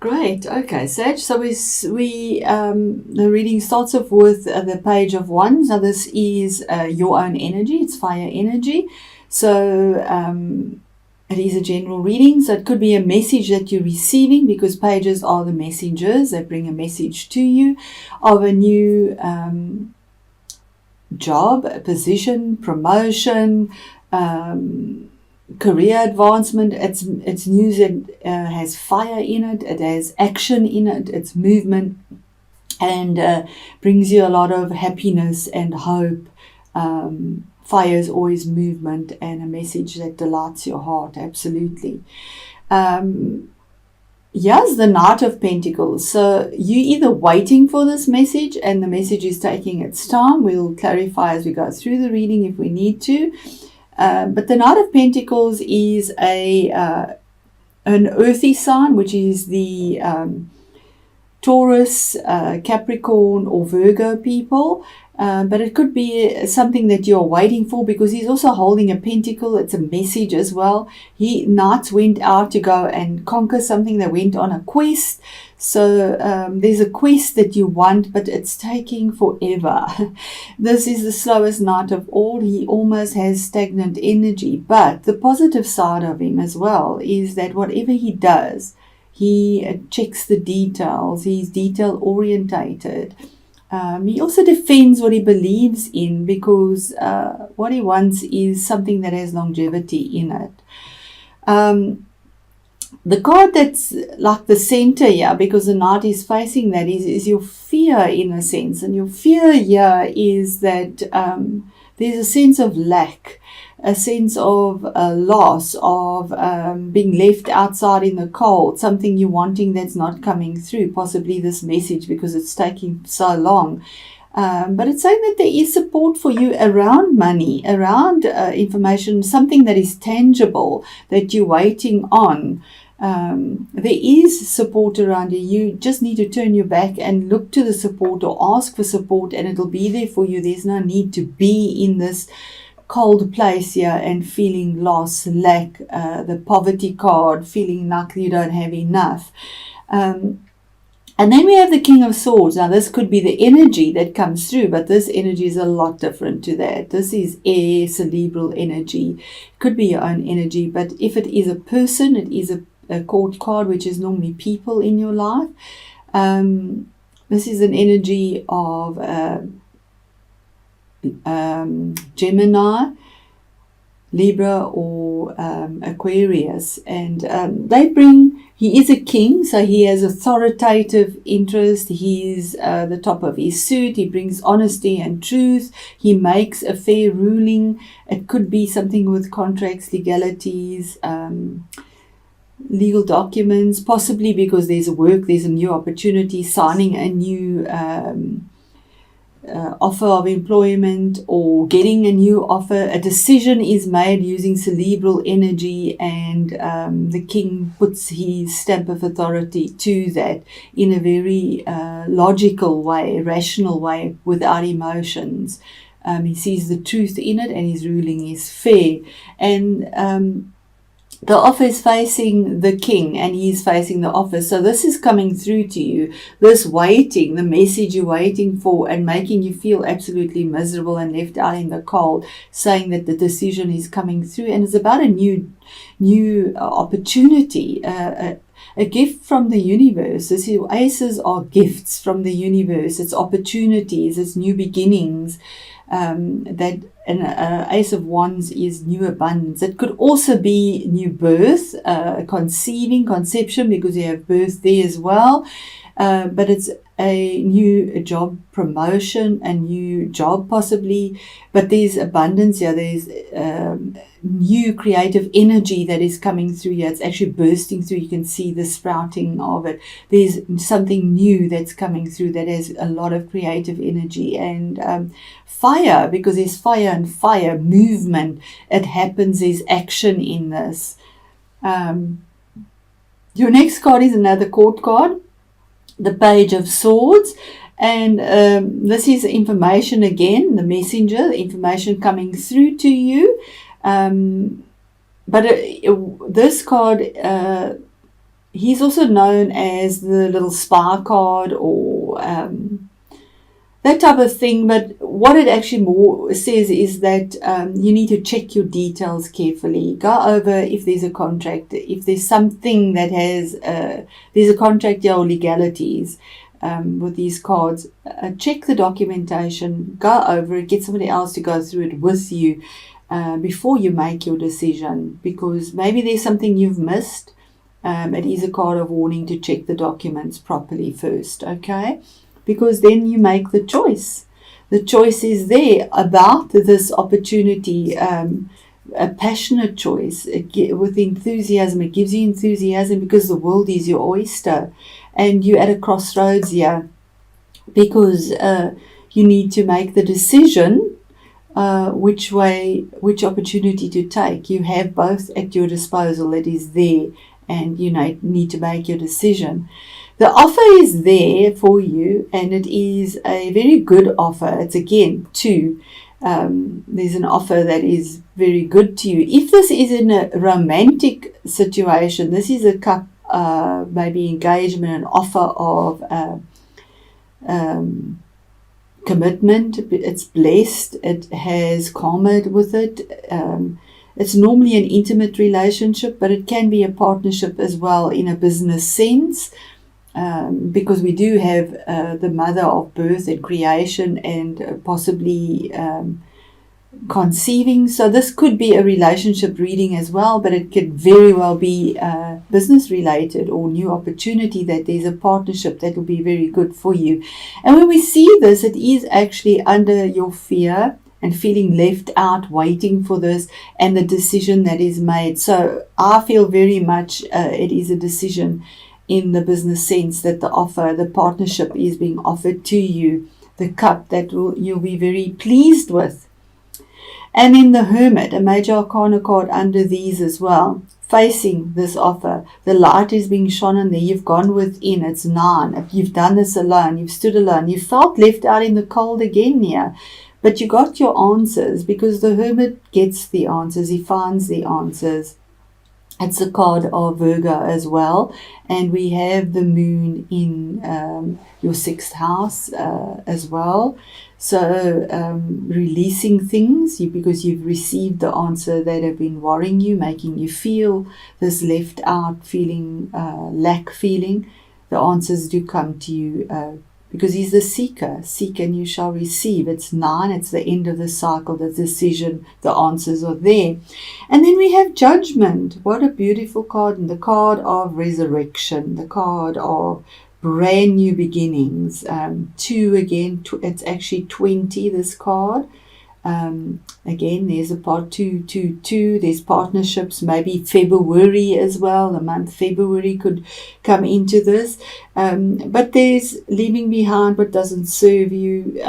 Great. Okay, Sag. So the reading starts off with the Page of Wands. Now this is your own energy. It's fire energy. So it is a general reading. So it could be a message that you're receiving, because pages are the messengers. They bring a message to you of a new job, a position, promotion, career advancement. It's news that has fire in it. It has action in it. It's movement, and brings you a lot of happiness and hope. Fire is always movement and a message that delights your heart. Absolutely. Here's the Knight of Pentacles. So you either waiting for this message, and the message is taking its time. We'll clarify as we go through the reading if we need to. But the Knight of Pentacles is an earthy sign, which is the Taurus, Capricorn, or Virgo people. But it could be something that you're waiting for, because he's also holding a pentacle. It's a message as well. Knights went out to go and conquer something. They went on a quest. So there's a quest that you want, but it's taking forever. This is the slowest knight of all. He almost has stagnant energy. But the positive side of him as well is that whatever he does, he checks the details. He's detail orientated. He also defends what he believes in, because what he wants is something that has longevity in it. The card that's like the center here, because the knight is facing that, is your fear in a sense. And your fear here is that there's a sense of lack, a sense of loss, of being left outside in the cold, something you're wanting that's not coming through, possibly this message, because it's taking so long. But it's saying that there is support for you around money, around information, something that is tangible that you're waiting on. There is support around you. You just need to turn your back and look to the support, or ask for support, and it'll be there for you. There's no need to be in this cold place here and feeling loss, lack, the poverty card, feeling like you don't have enough. And then we have the King of Swords. Now this could be the energy that comes through, but this energy is a lot different to that. This is air, cerebral energy. It could be your own energy, but if it is a person, it is a court card, which is normally people in your life. This is an energy of Gemini, Libra, or Aquarius, and he is a king, so he has authoritative interest. He's the top of his suit. He brings honesty and truth. He makes a fair ruling. It could be something with contracts, legalities, legal documents, possibly because there's a new opportunity, signing a new offer of employment, or getting a new offer. A decision is made using cerebral energy, and the king puts his stamp of authority to that in a very logical way, rational way, without emotions. He sees the truth in it, and his ruling is fair. And the offer is facing the king, and he's facing the offer. So this is coming through to you, this waiting, the message you're waiting for, and making you feel absolutely miserable and left out in the cold, saying that the decision is coming through, and it's about a new opportunity, a gift from the universe. This is, aces are gifts from the universe. It's opportunities, it's new beginnings. An Ace of Wands is new abundance. It could also be new birth, conception, because you have birth there as well. But it's a new job promotion, a new job possibly. But there's abundance here. There's new creative energy that is coming through here. It's actually bursting through. You can see the sprouting of it. There's something new that's coming through that has a lot of creative energy. And fire, because there's fire and fire, movement. It happens, there's action in this. Your next card is another court card, the Page of Swords. And this is information again, the messenger, the information coming through to you. But this card he's also known as the little spy card, or that type of thing. But what it actually more says is that you need to check your details carefully. Go over if there's a contract, if there's something that has, there's a contract or legalities with these cards. Check the documentation, go over it, get somebody else to go through it with you before you make your decision, because maybe there's something you've missed. It is a card of warning to check the documents properly first, okay? Because then you make the choice. The choice is there about this opportunity, a passionate choice with enthusiasm. It gives you enthusiasm because the world is your oyster, and you're at a crossroads here because you need to make the decision which opportunity to take. You have both at your disposal. It is there, and you need to make your decision. The offer is there for you, and it is a very good offer. It's again two. There's an offer that is very good to you. If this is in a romantic situation, this is a cup, maybe engagement, an offer of commitment. It's blessed. It has karma with it. It's normally an intimate relationship, but it can be a partnership as well in a business sense. Because we do have the mother of birth and creation, and possibly conceiving. So this could be a relationship reading as well, but it could very well be business related or new opportunity, that there's a partnership that will be very good for you. And when we see this, it is actually under your fear and feeling left out, waiting for this, and the decision that is made. So I feel very much it is a decision in the business sense, that the partnership is being offered to you, the cup that you'll be very pleased with. And then the Hermit, a major arcana card under these as well, facing this offer. The light is being shone on there. You've gone within. It's 9. You've done this alone. You've stood alone. You felt left out in the cold again here. But you got your answers, because the Hermit gets the answers. He finds the answers. It's a card of Virgo as well, and we have the moon in your 6th house as well. So releasing things, because you've received the answer that have been worrying you, making you feel this left out feeling, lack feeling. The answers do come to you because he's the seeker. Seek and you shall receive. It's 9. It's the end of the cycle, the decision, the answers are there. And then we have Judgment. What a beautiful card. And the card of resurrection, the card of brand new beginnings. 2 again, it's actually 20, this card. Again, there's a part 2. There's partnerships, maybe February as well. The month February could come into this. But there's leaving behind what doesn't serve you.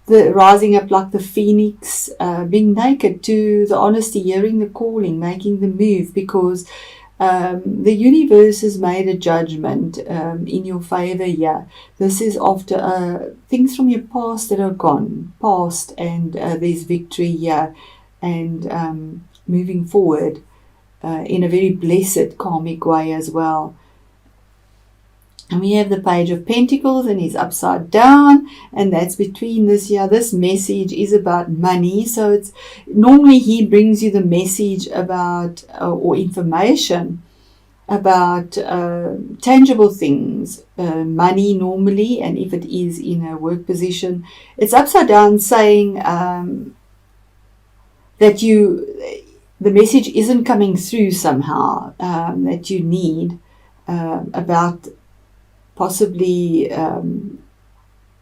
The rising up like the phoenix, being naked to the honesty, hearing the calling, making the move, because the universe has made a judgment in your favor here. This is after things from your past that are gone, past, and there's victory here, and moving forward in a very blessed karmic way as well. And we have the Page of Pentacles, and he's upside down, and that's between this here. This message is about money. So it's normally he brings you the message about or information about tangible things, money normally, and if it is in a work position, it's upside down, saying that the message isn't coming through somehow, that you need about possibly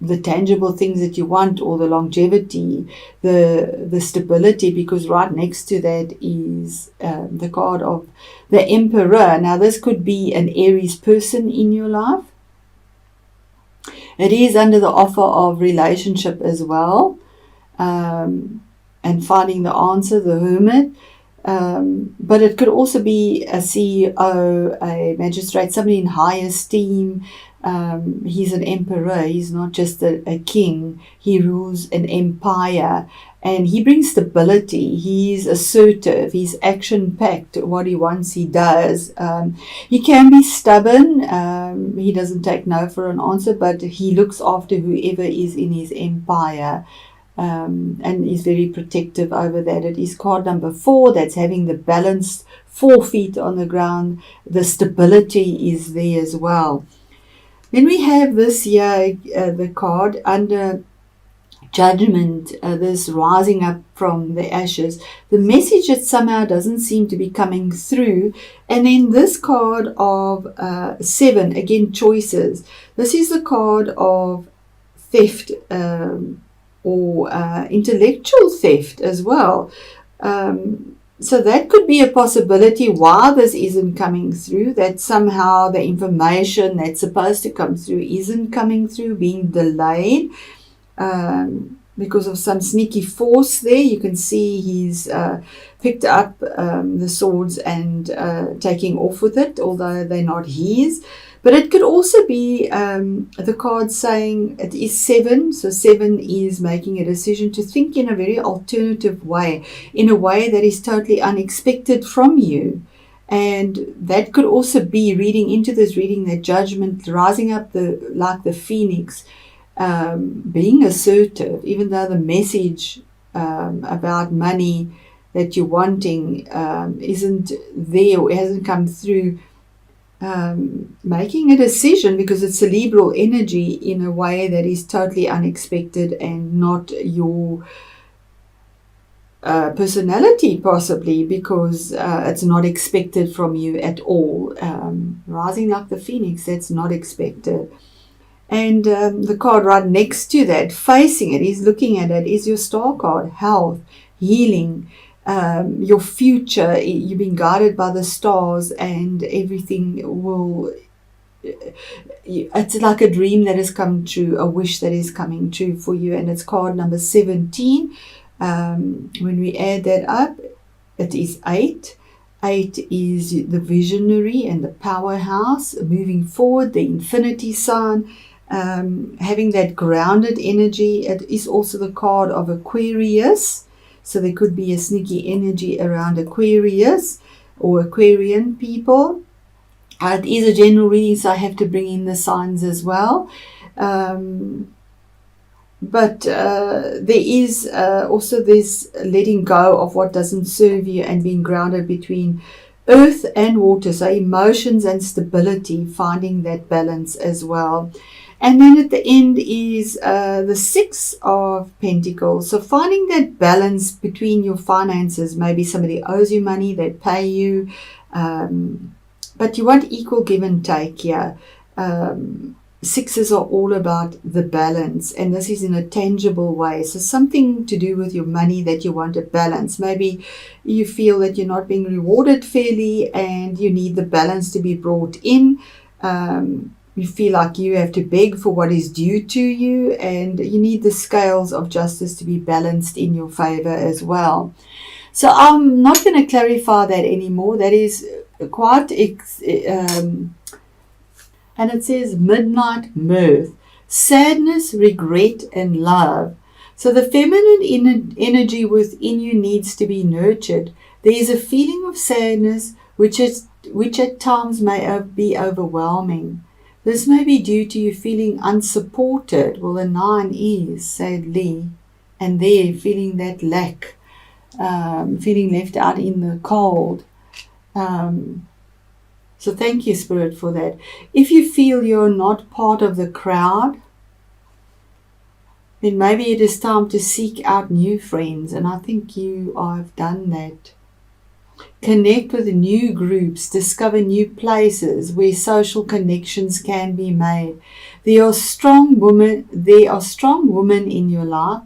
the tangible things that you want, or the longevity, the stability, because right next to that is the card of the Emperor. Now this could be an Aries person in your life. It is under the offer of relationship as well, and finding the answer, the Hermit. But it could also be a CEO, a magistrate, somebody in high esteem. He's an emperor. He's not just a king. He rules an empire. And he brings stability. He's assertive. He's action-packed. What he wants, he does. He can be stubborn. He doesn't take no for an answer, but he looks after whoever is in his empire. And is very protective over that. It is card number 4, that's having the balanced 4 feet on the ground. The stability is there as well. Then we have this here, the card under judgment, this rising up from the ashes. The message that somehow doesn't seem to be coming through. And then this card of 7, again, choices. This is the card of theft, or intellectual theft as well. So that could be a possibility why this isn't coming through, that somehow the information that's supposed to come through isn't coming through, being delayed because of some sneaky force there. You can see he's picked up the swords and taking off with it, although they're not his. But it could also be the card saying it is 7. So 7 is making a decision to think in a very alternative way, in a way that is totally unexpected from you. And that could also be reading into this reading, that judgment rising up like the phoenix, being assertive, even though the message about money that you're wanting isn't there or hasn't come through. Making a decision because it's cerebral energy in a way that is totally unexpected and not your personality, possibly because it's not expected from you at all. Rising like the phoenix, that's not expected. And the card right next to that, facing it, he's looking at it, is your star card, health, healing, your future. You've been guided by the stars, and everything will, it's like a dream that has come true, a wish that is coming true for you. And it's card number 17. When we add that up, it is 8. 8 is the visionary and the powerhouse, moving forward, the infinity sign, having that grounded energy. It is also the card of Aquarius. So there could be a sneaky energy around Aquarius or Aquarian people. It is a general reading, so I have to bring in the signs as well. But there is also this letting go of what doesn't serve you and being grounded between earth and water. So emotions and stability, finding that balance as well. And then at the end is the 6 of Pentacles. So finding that balance between your finances. Maybe somebody owes you money, they pay you. But you want equal give and take here. 6s are all about the balance. And this is in a tangible way. So something to do with your money that you want a balance. Maybe you feel that you're not being rewarded fairly and you need the balance to be brought in. You feel like you have to beg for what is due to you, and you need the scales of justice to be balanced in your favor as well. So I'm not going to clarify that anymore. That is quite, and it says midnight mirth, sadness, regret, and love. So the feminine energy within you needs to be nurtured. There is a feeling of sadness which at times may be overwhelming. This may be due to you feeling unsupported. Well, the 9 is, sadly, and there feeling that lack, feeling left out in the cold. So thank you, Spirit, for that. If you feel you're not part of the crowd, then maybe it is time to seek out new friends, and I think you have done that. Connect with new groups, discover new places where social connections can be made. There are strong women in your life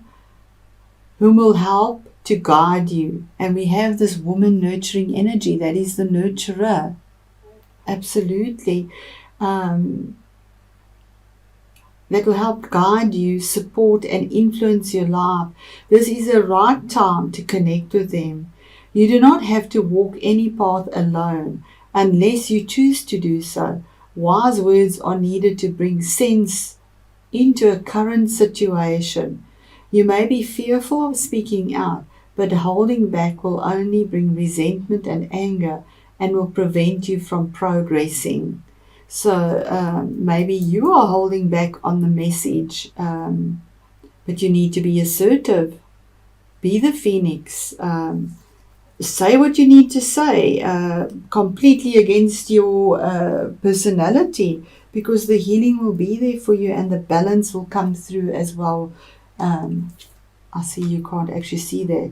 whom will help to guide you. And we have this woman nurturing energy, that is the nurturer. Absolutely. That will help guide you, support and influence your life. This is the right time to connect with them. You do not have to walk any path alone unless you choose to do so. Wise words are needed to bring sense into a current situation. You may be fearful of speaking out, but holding back will only bring resentment and anger and will prevent you from progressing. So maybe you are holding back on the message, but you need to be assertive. Be the phoenix. Say what you need to say, completely against your personality, because the healing will be there for you and the balance will come through as well. I see you can't actually see that.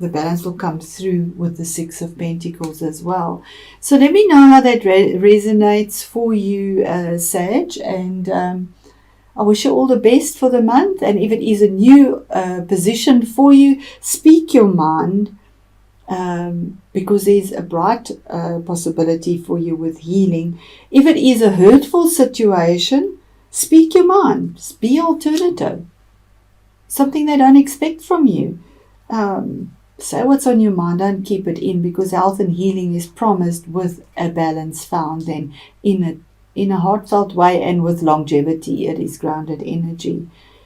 The balance will come through with the Six of Pentacles as well. So let me know how that resonates for you, Sag, and I wish you all the best for the month. And if it is a new position for you, speak your mind, because there's a bright possibility for you with healing. If it is a hurtful situation, speak your mind. Be alternative. Something they don't expect from you. Say what's on your mind. Don't keep it in, because health and healing is promised with a balance found then in a heartfelt way and with longevity. It is grounded energy.